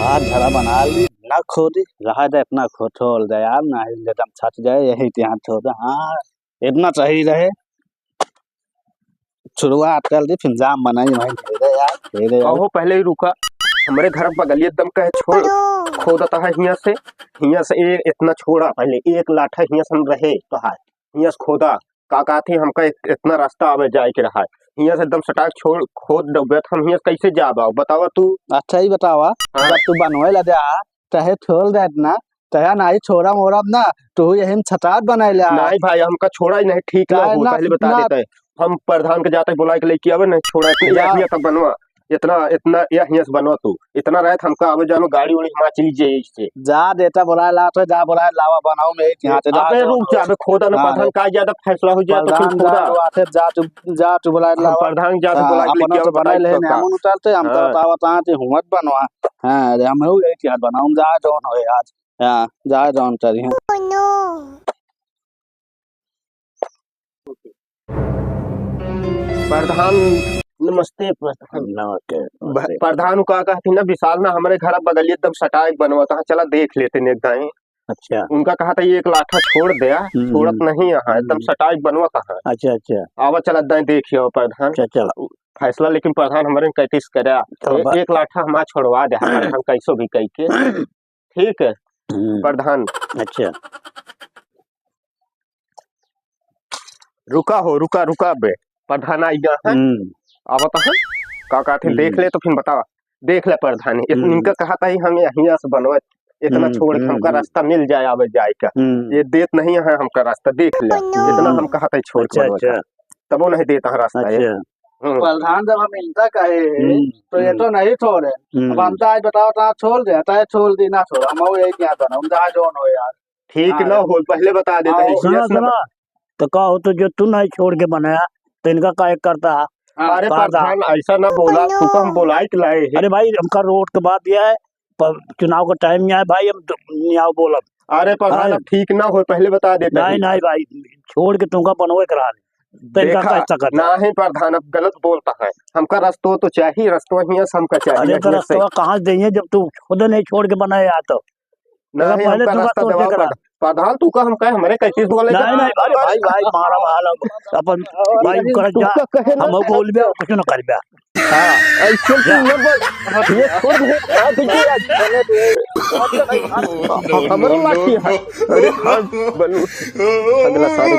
हाथ झड़ा बना ली ना खोदी रहा दे इतना खोल दे यार ना एकदम छट जाए यही यहाँ छोड़ हाँ इतना सही रहे शुरुआत कर दी फिर जाम बनाई वहीं दे यार कहो पहले ही रुका हमारे घर बगलिए एकदम कहे छोड़ खोदता है हिया से इतना छोड़ा पहले एक लाठा हिया से हम रहे तो है हिया से खोदा का थी हमका इतना रास्ता आवे जाए के रहा हिया से एकदम सटाक छोड़ खोद डबे हम हिया से कैसे जाबा बतावा तू। अच्छा ही बतावा जब तू बनवे ला दे चाहे छोड़ दे ना तया नहीं छोड़ा मोड़ा ना तू यही छटाट बनाए ले नहीं भाई हमका छोड़ा ही नहीं ठीक ना हो पहले बता देते हम प्रधान के जाते बुला के लेके आवे नहीं छोड़ा इतना तक बनवा इतना इतना यहाँ से बनवा तू इतना रहे हमका आवे जानो गाड़ी उड़ी हिमाचली जे जा देता बोला ला तो जा बोला लावा बनाओ मैं यहां से अबे रुक जा अबे खोदा ना प्रधान का ज्यादा फैसला हो जाए तो फिर खोदा जा तू बोला लावा प्रधान जा के बुला के लेके आवे बना ले हम उतारते हम तो बतावा ता जे हुमत बनवा हां रे हम हो गई यार बनाऊं जा जौन हो आज हां जा जौन तरी प्रधान नमस्ते प्रधान का कहती ना विशाल ना हमारे घर बगल एकदम सटाक बनवा था चला देख लेते ने एकदम। अच्छा उनका कहा था ये एक लाठा छोड़ दिया छोड़त नहीं यहाँ एकदम सटाक बनवा कहा। अच्छा अच्छा आवा चला देखियो प्रधान चला फैसला लेकिन प्रधान हमारे कैसे करा एक लाठा हम छोड़वा दे हम कैसो भी कह के ठीक है प्रधान। अच्छा रुका बे प्रधान आई गया है आवता है का थे देख ले तो फिर बता देख ले प्रधान इनका कहा था हम यहाँ से बनवा इतना छोड़ हमका रास्ता मिल जाए आवे जाए का ये देत नहीं है हमका रास्ता देख ले इतना हम कहा था छोड़ तब वो नहीं देता रास्ता प्रधान जब हम मिलता कहे तो ये तो नहीं छोड़े अब हम तो आज बताओ तो छोड़ देता है छोड़ दी ना छोड़ हम यही क्या था हम जहाँ जोन हो यार ठीक ना हो पहले बता देता तो कहो तो जो तू नहीं छोड़ के बनाया तो इनका काय करता है। अरे प्रधान ऐसा ना बोला तू हम बोलाई के लाए अरे भाई हमका रोड के बाद दिया है चुनाव का टाइम नहीं है भाई हम यहाँ बोला। अरे प्रधान ठीक ना हो पहले बता देता नहीं भाई छोड़ के तुमका बनवे करा ना है प्रधान अब गलत बोलता है हमका रास्ता तो चाहिए रास्ता ही हमका चाहिए रास्ता कहाँ देंगे जब तू खुद नहीं छोड़ के बनाया तो पहले प्रधान तू का हम कहे हमारे कैसे बोले नहीं भाई मारा वाला अपन भाई कर जा हम बोल बे कुछ न कर बे हां ऐसे न बोल ये छोड़ दे हमरो लाठी है अरे हां बनू अगला साल